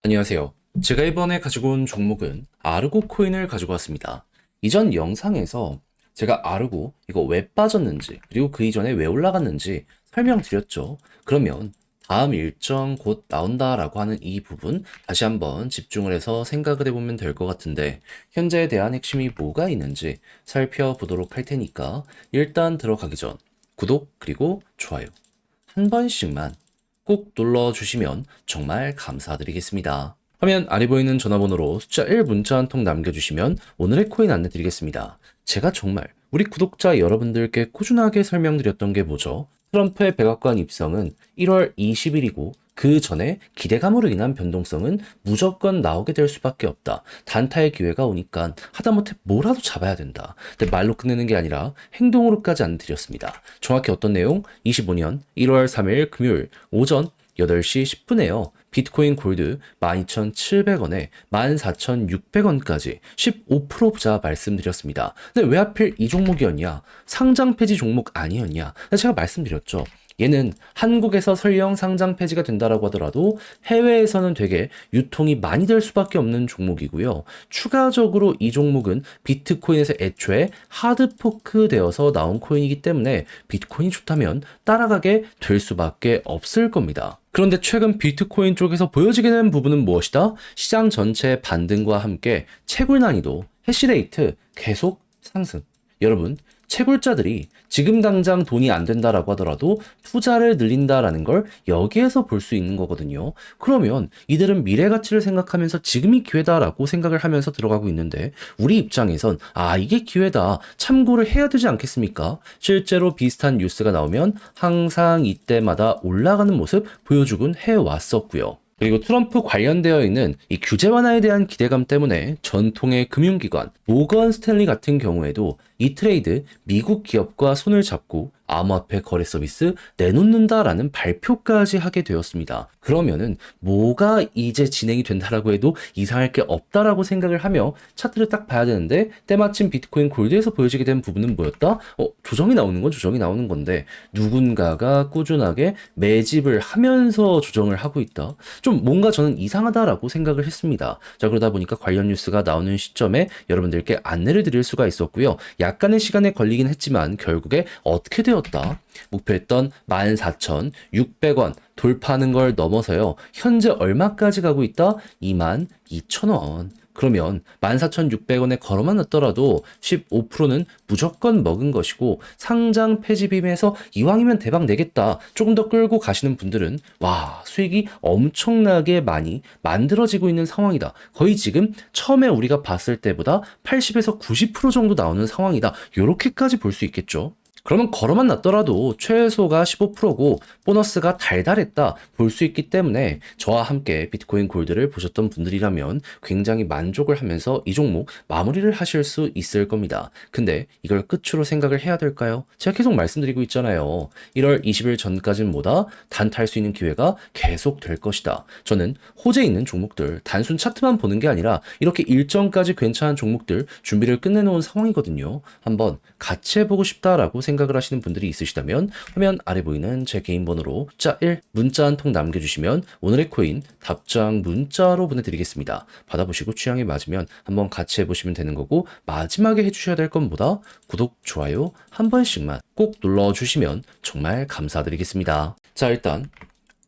안녕하세요. 제가 이번에 가지고 온 종목은 아르고 코인을 가지고 왔습니다. 이전 영상에서 제가 아르고 이거 왜 빠졌는지 그리고 그 이전에 왜 올라갔는지 설명드렸죠. 그러면 다음 일정 곧 나온다라고 하는 이 부분 다시 한번 집중을 해서 생각을 해보면 될 것 같은데 현재에 대한 핵심이 뭐가 있는지 살펴보도록 할 테니까 일단 들어가기 전 구독 그리고 좋아요 한 번씩만 꼭 눌러주시면 정말 감사드리겠습니다. 화면 아래 보이는 전화번호로 숫자 1 문자 한 통 남겨주시면 오늘의 코인 안내드리겠습니다. 제가 정말 우리 구독자 여러분들께 꾸준하게 설명드렸던 게 뭐죠? 트럼프의 백악관 입성은 1월 20일이고 그 전에 기대감으로 인한 변동성은 무조건 나오게 될 수밖에 없다. 단타의 기회가 오니까 하다못해 뭐라도 잡아야 된다. 근데 말로 끝내는 게 아니라 행동으로까지 안드렸습니다. 정확히 어떤 내용? 25년 1월 3일 금요일 오전 8시 10분에요. 비트코인 골드 12,700원에 14,600원까지 15% 부자 말씀드렸습니다. 근데 왜 하필 이 종목이었냐? 상장 폐지 종목 아니었냐? 제가 말씀드렸죠. 얘는 한국에서 설령 상장 폐지가 된다라고 하더라도 해외에서는 되게 유통이 많이 될 수밖에 없는 종목이고요. 추가적으로 이 종목은 비트코인에서 애초에 하드포크 되어서 나온 코인이기 때문에 비트코인이 좋다면 따라가게 될 수밖에 없을 겁니다. 그런데 최근 비트코인 쪽에서 보여지게 된 부분은 무엇이다? 시장 전체의 반등과 함께 채굴 난이도, 해시레이트 계속 상승. 여러분, 채굴자들이 지금 당장 돈이 안 된다라고 하더라도 투자를 늘린다라는 걸 여기에서 볼 수 있는 거거든요. 그러면 이들은 미래 가치를 생각하면서 지금이 기회다라고 생각을 하면서 들어가고 있는데 우리 입장에선 이게 기회다 참고를 해야 되지 않겠습니까? 실제로 비슷한 뉴스가 나오면 항상 이때마다 올라가는 모습 보여주곤 해왔었고요. 그리고 트럼프 관련되어 있는 이 규제 완화에 대한 기대감 때문에 전통의 금융기관 모건 스탠리 같은 경우에도 이 트레이드 미국 기업과 손을 잡고 암호화폐 거래 서비스 내놓는다라는 발표까지 하게 되었습니다. 그러면은 뭐가 이제 진행이 된다라고 해도 이상할 게 없다라고 생각을 하며 차트를 딱 봐야 되는데 때마침 비트코인 골드에서 보여지게 된 부분은 뭐였다? 조정이 나오는 건 조정이 나오는 건데 누군가가 꾸준하게 매집을 하면서 조정을 하고 있다. 좀 뭔가 저는 이상하다라고 생각을 했습니다. 자, 그러다 보니까 관련 뉴스가 나오는 시점에 여러분들께 안내를 드릴 수가 있었고요. 약간의 시간에 걸리긴 했지만 결국에 어떻게 되었다? 목표했던 14,600원 돌파하는 걸 넘어서요. 현재 얼마까지 가고 있다? 22,000원. 그러면 14,600원에 걸어만 놨더라도 15%는 무조건 먹은 것이고 상장 폐지 빔에서 이왕이면 대박 내겠다. 조금 더 끌고 가시는 분들은 수익이 엄청나게 많이 만들어지고 있는 상황이다. 거의 지금 처음에 우리가 봤을 때보다 80에서 90% 정도 나오는 상황이다. 요렇게까지 볼 수 있겠죠. 그러면 걸어만 놨더라도 최소가 15%고 보너스가 달달했다 볼 수 있기 때문에 저와 함께 비트코인 골드를 보셨던 분들이라면 굉장히 만족을 하면서 이 종목 마무리를 하실 수 있을 겁니다. 근데 이걸 끝으로 생각을 해야 될까요? 제가 계속 말씀드리고 있잖아요. 1월 20일 전까지는 뭐다? 단타할 수 있는 기회가 계속 될 것이다. 저는 호재 있는 종목들 단순 차트만 보는 게 아니라 이렇게 일정까지 괜찮은 종목들 준비를 끝내놓은 상황이거든요. 한번 같이 해보고 싶다라고 생각을 하시는 분들이 있으시다면 화면 아래 보이는 제 개인 번호로 숫자 1 문자 한 통 남겨주시면 오늘의 코인 답장 문자로 보내드리겠습니다. 받아보시고 취향에 맞으면 한번 같이 해보시면 되는 거고 마지막에 해주셔야 될 건 뭐다? 구독, 좋아요 한 번씩만 꼭 눌러주시면 정말 감사드리겠습니다. 자, 일단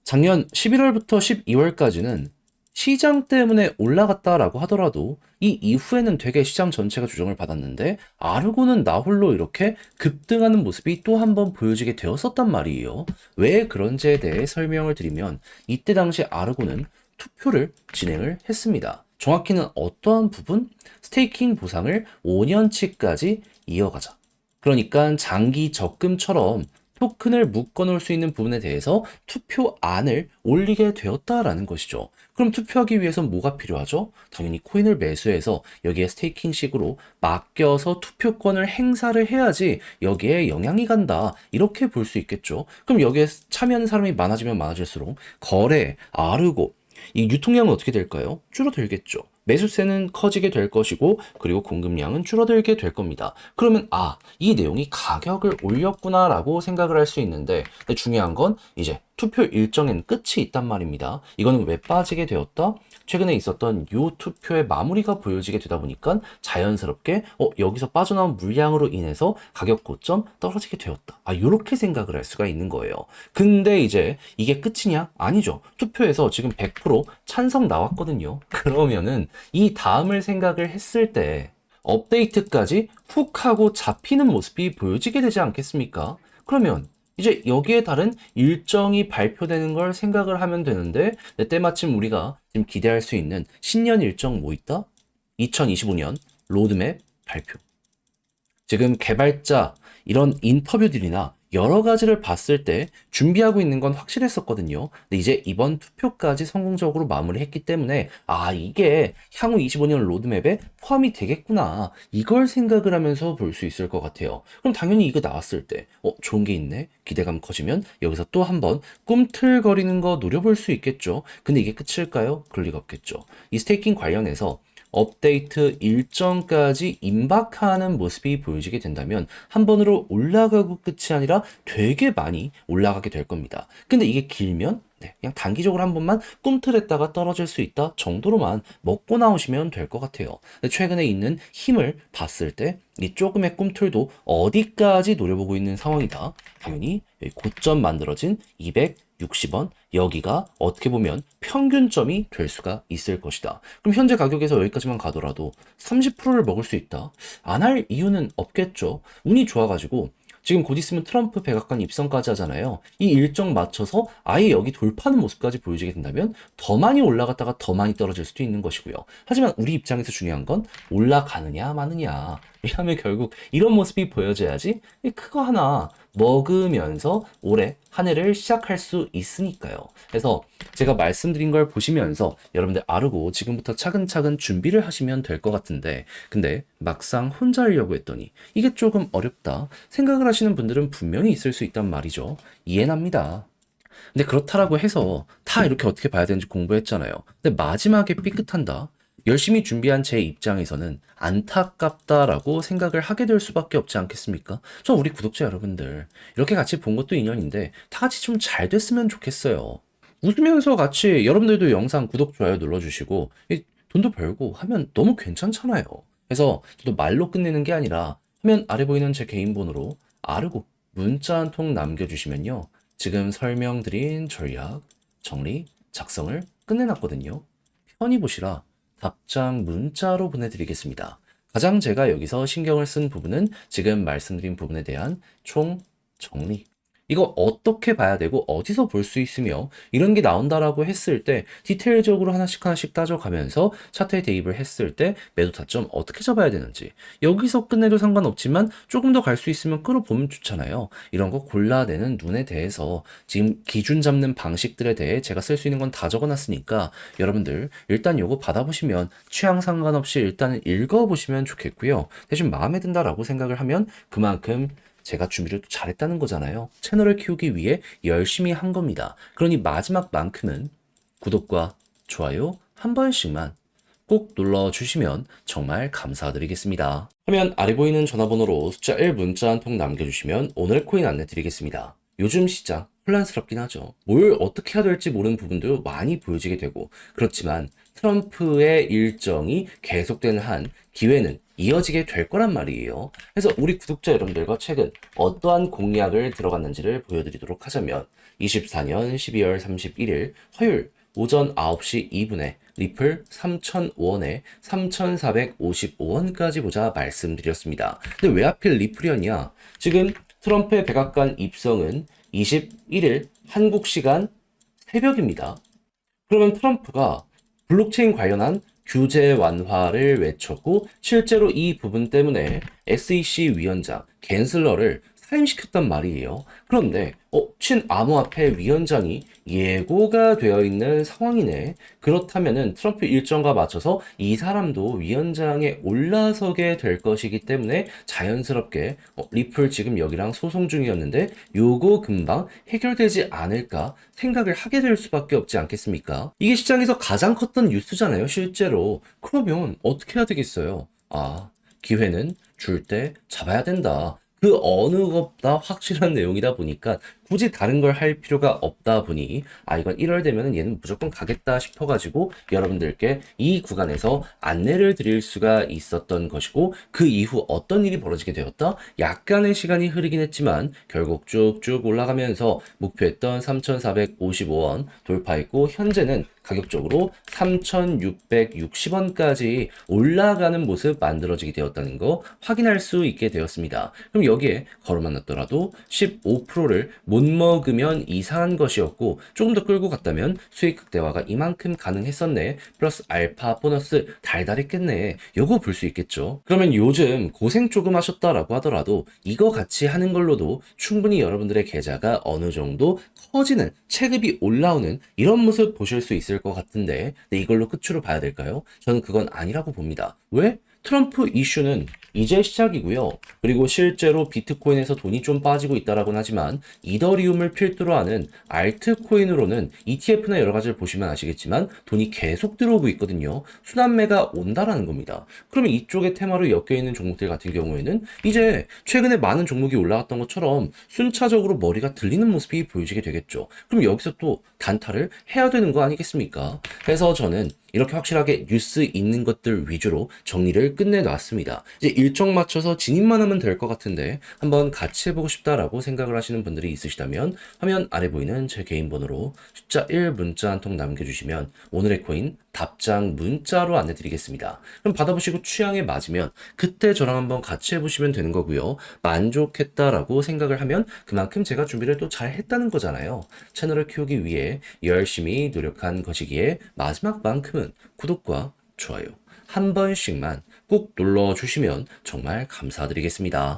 작년 11월부터 12월까지는 시장 때문에 올라갔다라고 하더라도 이 이후에는 되게 시장 전체가 조정을 받았는데 아르고는 나 홀로 이렇게 급등하는 모습이 또 한 번 보여지게 되었었단 말이에요. 왜 그런지에 대해 설명을 드리면 이때 당시 아르고는 투표를 진행을 했습니다. 정확히는 어떠한 부분? 스테이킹 보상을 5년치까지 이어가자. 그러니까 장기 적금처럼 토큰을 묶어놓을 수 있는 부분에 대해서 투표안을 올리게 되었다라는 것이죠. 그럼 투표하기 위해선 뭐가 필요하죠? 당연히 코인을 매수해서 여기에 스테이킹식으로 맡겨서 투표권을 행사를 해야지 여기에 영향이 간다. 이렇게 볼 수 있겠죠. 그럼 여기에 참여하는 사람이 많아지면 많아질수록 거래, 아르고 이 유통량은 어떻게 될까요? 줄어들겠죠. 매수세는 커지게 될 것이고 그리고 공급량은 줄어들게 될 겁니다. 그러면 이 내용이 가격을 올렸구나라고 생각을 할 수 있는데 중요한 건 이제 투표 일정엔 끝이 있단 말입니다. 이거는 왜 빠지게 되었다? 최근에 있었던 요 투표의 마무리가 보여지게 되다 보니까 자연스럽게 여기서 빠져나온 물량으로 인해서 가격 고점 떨어지게 되었다. 요렇게 생각을 할 수가 있는 거예요. 근데 이제 이게 끝이냐? 아니죠. 투표에서 지금 100% 찬성 나왔거든요. 그러면은 이 다음을 생각을 했을 때 업데이트까지 훅 하고 잡히는 모습이 보여지게 되지 않겠습니까? 그러면 이제 여기에 따른 일정이 발표되는 걸 생각을 하면 되는데, 때마침 우리가 지금 기대할 수 있는 신년 일정 뭐 있다? 2025년 로드맵 발표. 지금 개발자 이런 인터뷰들이나 여러 가지를 봤을 때 준비하고 있는 건 확실했었거든요. 근데 이제 이번 투표까지 성공적으로 마무리했기 때문에 이게 향후 25년 로드맵에 포함이 되겠구나. 이걸 생각을 하면서 볼 수 있을 것 같아요. 그럼 당연히 이거 나왔을 때 좋은 게 있네. 기대감 커지면 여기서 또 한번 꿈틀거리는 거 노려볼 수 있겠죠. 근데 이게 끝일까요? 그럴 리가 없겠죠. 이 스테이킹 관련해서 업데이트 일정까지 임박하는 모습이 보여지게 된다면 한 번으로 올라가고 끝이 아니라 되게 많이 올라가게 될 겁니다. 근데 이게 길면 그냥 단기적으로 한 번만 꿈틀했다가 떨어질 수 있다 정도로만 먹고 나오시면 될 것 같아요. 근데 최근에 있는 힘을 봤을 때 이 조금의 꿈틀도 어디까지 노려보고 있는 상황이다. 당연히 고점 만들어진 260원 여기가 어떻게 보면 평균점이 될 수가 있을 것이다. 그럼 현재 가격에서 여기까지만 가더라도 30%를 먹을 수 있다. 안 할 이유는 없겠죠. 운이 좋아가지고 지금 곧 있으면 트럼프 백악관 입성까지 하잖아요. 이 일정 맞춰서 아예 여기 돌파하는 모습까지 보여지게 된다면 더 많이 올라갔다가 더 많이 떨어질 수도 있는 것이고요. 하지만 우리 입장에서 중요한 건 올라가느냐 마느냐. 왜냐하면 결국 이런 모습이 보여져야지 그거 하나 먹으면서 올해 한 해를 시작할 수 있으니까요. 그래서 제가 말씀드린 걸 보시면서 여러분들 아르고 지금부터 차근차근 준비를 하시면 될 것 같은데, 근데 막상 혼자 하려고 했더니 이게 조금 어렵다 생각을 하시는 분들은 분명히 있을 수 있단 말이죠. 이해납니다. 근데 그렇다라고 해서 다 이렇게 어떻게 봐야 되는지 공부했잖아요. 근데 마지막에 삐끗한다. 열심히 준비한 제 입장에서는 안타깝다라고 생각을 하게 될 수밖에 없지 않겠습니까? 저 우리 구독자 여러분들 이렇게 같이 본 것도 인연인데 다 같이 좀 잘 됐으면 좋겠어요. 웃으면서 같이 여러분들도 영상 구독, 좋아요 눌러주시고 돈도 벌고 하면 너무 괜찮잖아요. 그래서 저도 말로 끝내는 게 아니라 화면 아래 보이는 제 개인 번호로 아르고 문자 한 통 남겨주시면요. 지금 설명드린 전략, 정리, 작성을 끝내놨거든요. 편히 보시라 답장 문자로 보내드리겠습니다. 가장 제가 여기서 신경을 쓴 부분은 지금 말씀드린 부분에 대한 총 정리. 이거 어떻게 봐야 되고 어디서 볼 수 있으며 이런 게 나온다라고 했을 때 디테일적으로 하나씩 하나씩 따져가면서 차트에 대입을 했을 때 매도 타점 어떻게 잡아야 되는지 여기서 끝내도 상관없지만 조금 더 갈 수 있으면 끌어보면 좋잖아요. 이런 거 골라내는 눈에 대해서 지금 기준 잡는 방식들에 대해 제가 쓸 수 있는 건 다 적어놨으니까 여러분들 일단 요거 받아보시면 취향 상관없이 일단은 읽어보시면 좋겠고요. 대신 마음에 든다라고 생각을 하면 그만큼 제가 준비를 또 잘했다는 거잖아요. 채널을 키우기 위해 열심히 한 겁니다. 그러니 마지막만큼은 구독과 좋아요 한 번씩만 꼭 눌러주시면 정말 감사드리겠습니다. 화면 아래 보이는 전화번호로 숫자 1 문자 한 통 남겨주시면 오늘 코인 안내 드리겠습니다. 요즘 시장 혼란스럽긴 하죠. 뭘 어떻게 해야 될지 모르는 부분도 많이 보여지게 되고 그렇지만 트럼프의 일정이 계속되는 한 기회는 이어지게 될 거란 말이에요. 그래서 우리 구독자 여러분들과 최근 어떠한 공약을 들어갔는지를 보여드리도록 하자면 24년 12월 31일 화요일 오전 9시 2분에 리플 3,000원에 3,455원까지 보자 말씀드렸습니다. 근데 왜 하필 리플이었냐? 지금 트럼프의 백악관 입성은 21일 한국 시간 새벽입니다. 그러면 트럼프가 블록체인 관련한 규제 완화를 외쳤고 실제로 이 부분 때문에 SEC 위원장 갠슬러를 사임시켰단 말이에요. 그런데 친암호화폐 위원장이 예고가 되어 있는 상황이네. 그렇다면은 트럼프 일정과 맞춰서 이 사람도 위원장에 올라서게 될 것이기 때문에 자연스럽게 리플 지금 여기랑 소송 중이었는데 요거 금방 해결되지 않을까 생각을 하게 될 수밖에 없지 않겠습니까? 이게 시장에서 가장 컸던 뉴스잖아요, 실제로. 그러면 어떻게 해야 되겠어요? 기회는 줄 때 잡아야 된다. 그 어느 것보다 확실한 내용이다 보니까 굳이 다른 걸 할 필요가 없다 보니 이건 1월 되면은 얘는 무조건 가겠다 싶어가지고 여러분들께 이 구간에서 안내를 드릴 수가 있었던 것이고, 그 이후 어떤 일이 벌어지게 되었다? 약간의 시간이 흐르긴 했지만 결국 쭉쭉 올라가면서 목표했던 3,455원 돌파했고, 현재는 가격적으로 3,660원까지 올라가는 모습 만들어지게 되었다는 거 확인할 수 있게 되었습니다. 그럼 여기에 걸어만 놨더라도 15%를 못 먹으면 이상한 것이었고, 조금 더 끌고 갔다면 수익 극대화가 이만큼 가능했었네, 플러스 알파 보너스 달달했겠네, 요거 볼 수 있겠죠. 그러면 요즘 고생 조금 하셨다라고 하더라도 이거 같이 하는 걸로도 충분히 여러분들의 계좌가 어느 정도 커지는, 체급이 올라오는 이런 모습 보실 수 있을 것 같은데, 근데 이걸로 끝으로 봐야 될까요? 저는 그건 아니라고 봅니다. 왜? 트럼프 이슈는 이제 시작이고요. 그리고 실제로 비트코인에서 돈이 좀 빠지고 있다라고는 하지만 이더리움을 필두로 하는 알트코인으로는 ETF나 여러 가지를 보시면 아시겠지만 돈이 계속 들어오고 있거든요. 순환매가 온다라는 겁니다. 그러면 이쪽에 테마로 엮여있는 종목들 같은 경우에는 이제 최근에 많은 종목이 올라갔던 것처럼 순차적으로 머리가 들리는 모습이 보여지게 되겠죠. 그럼 여기서 또 단타를 해야 되는 거 아니겠습니까? 그래서 저는 이렇게 확실하게 뉴스 있는 것들 위주로 정리를 끝내놨습니다. 이제 일정 맞춰서 진입만 하면 될 것 같은데 한번 같이 해보고 싶다라고 생각을 하시는 분들이 있으시다면 화면 아래 보이는 제 개인 번호로 숫자 1 문자 한 통 남겨주시면 오늘의 코인 답장 문자로 안내드리겠습니다. 그럼 받아보시고 취향에 맞으면 그때 저랑 한번 같이 해보시면 되는 거고요. 만족했다라고 생각을 하면 그만큼 제가 준비를 또 잘 했다는 거잖아요. 채널을 키우기 위해 열심히 노력한 것이기에 마지막만큼은 구독과 좋아요 한 번씩만 꾹 눌러주시면 정말 감사드리겠습니다.